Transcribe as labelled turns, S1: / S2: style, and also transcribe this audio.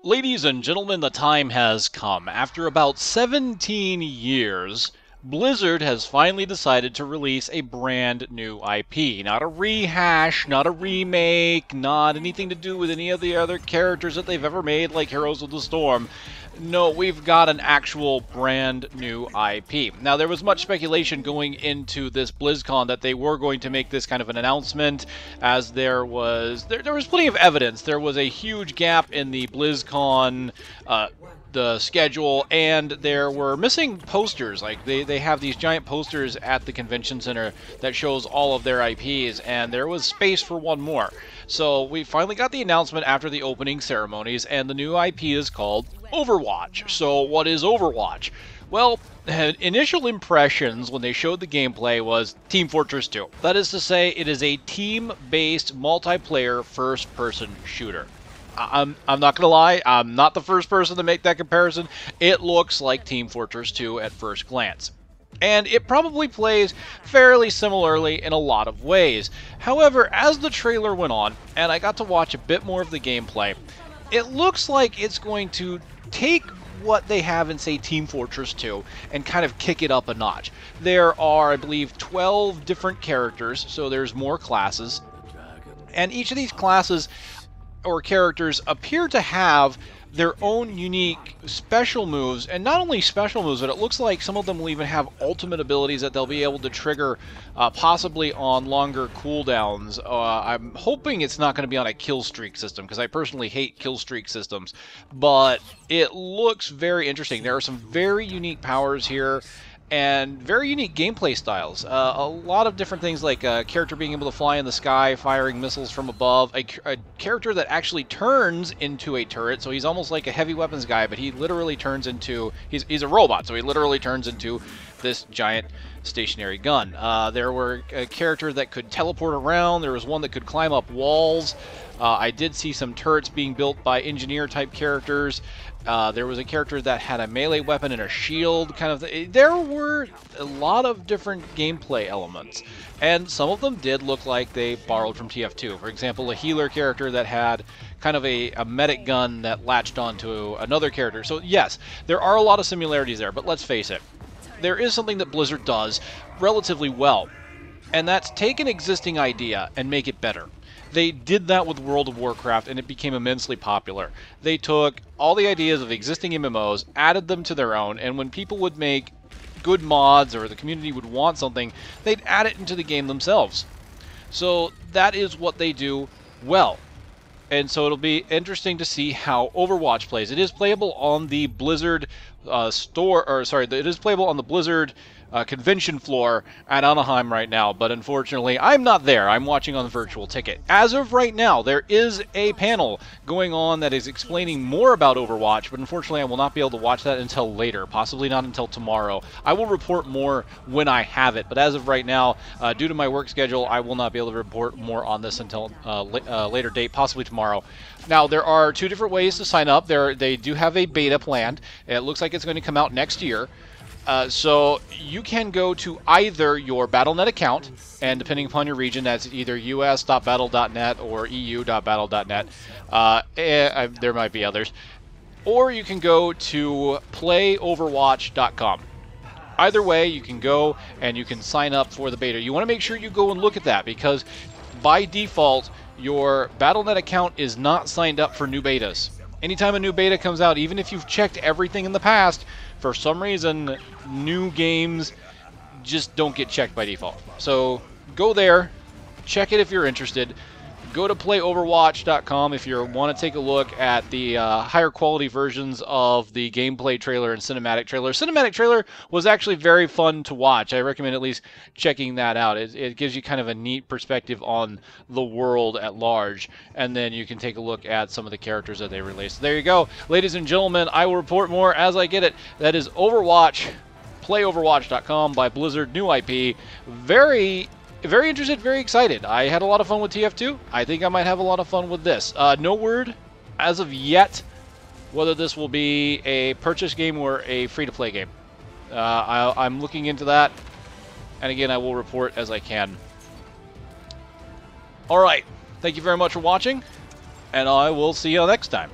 S1: Ladies and gentlemen, the time has come. After about 17 years, Blizzard has finally decided to release a brand new IP. Not a rehash, not a remake, not anything to do with any of the other characters that they've ever made, like Heroes of the Storm. No, we've got an actual brand new IP. Now, there was much speculation going into this BlizzCon that they were going to make this kind of an announcement, as there was plenty of evidence. There was a huge gap in the BlizzCon the schedule, and there were missing posters. Like they have these giant posters at the convention center that shows all of their IPs, and there was space for one more. So we finally got the announcement after the opening ceremonies, and the new IP is called Overwatch. So what is Overwatch? Well, initial impressions when they showed the gameplay was Team Fortress 2. That is to say, it is a team-based multiplayer first-person shooter. I'm not gonna lie, I'm not the first person to make that comparison. It looks like Team Fortress 2 at first glance. And it probably plays fairly similarly in a lot of ways. However, as the trailer went on, and I got to watch a bit more of the gameplay, it looks like it's going to take what they have in, say, Team Fortress 2 and kind of kick it up a notch. There are, I believe, 12 different characters, so there's more classes. And each of these classes or characters appear to have their own unique special moves, and not only special moves, but it looks like some of them will even have ultimate abilities that they'll be able to trigger possibly on longer cooldowns. I'm hoping it's not going to be on a kill streak system, because I personally hate kill streak systems, but it looks very interesting. There are some very unique powers here, and very unique gameplay styles. A lot of different things, like a character being able to fly in the sky, firing missiles from above, a character that actually turns into a turret, so he's almost like a heavy weapons guy, but he literally turns into, he's a robot, so he literally turns into this giant stationary gun. There were a character that could teleport around, there was one that could climb up walls. I did see some turrets being built by engineer-type characters. There was a character that had a melee weapon and a shield kind of thing. There were a lot of different gameplay elements, and some of them did look like they borrowed from TF2. For example, a healer character that had kind of a medic gun that latched onto another character. So yes, there are a lot of similarities there, but let's face it, there is something that Blizzard does relatively well, and that's take an existing idea and make it better. They did that with World of Warcraft, and it became immensely popular. They took all the ideas of existing MMOs, added them to their own, and when people would make good mods or the community would want something, they'd add it into the game themselves. So that is what they do well. And so it'll be interesting to see how Overwatch plays. It is playable on the Blizzard it is playable on the Blizzard convention floor at Anaheim right now, but unfortunately I'm not there. I'm watching on the virtual ticket. As of right now, there is a panel going on that is explaining more about Overwatch, but unfortunately I will not be able to watch that until later, possibly not until tomorrow. I will report more when I have it, but as of right now, due to my work schedule, I will not be able to report more on this until later date, possibly tomorrow. Now, there are two different ways to sign up. They do have a beta planned. It looks like it's going to come out next year. So you can go to either your Battle.net account, and depending upon your region, that's either us.battle.net or eu.battle.net. There might be others. Or you can go to playoverwatch.com. Either way, you can go and you can sign up for the beta. You want to make sure you go and look at that, because by default, your Battle.net account is not signed up for new betas. Anytime a new beta comes out, even if you've checked everything in the past, for some reason, new games just don't get checked by default. So go there, check it if you're interested. Go to playoverwatch.com if you want to take a look at the higher quality versions of the gameplay trailer and cinematic trailer. Cinematic trailer was actually very fun to watch. I recommend at least checking that out. It gives you kind of a neat perspective on the world at large, and then you can take a look at some of the characters that they released. There you go. Ladies and gentlemen, I will report more as I get it. That is Overwatch, playoverwatch.com by Blizzard, new IP. Very interested, very excited. I had a lot of fun with TF2. I think I might have a lot of fun with this. No word, as of yet, whether this will be a purchase game or a free-to-play game. I'm looking into that, and again, I will report as I can. Alright, thank you very much for watching, and I will see you next time.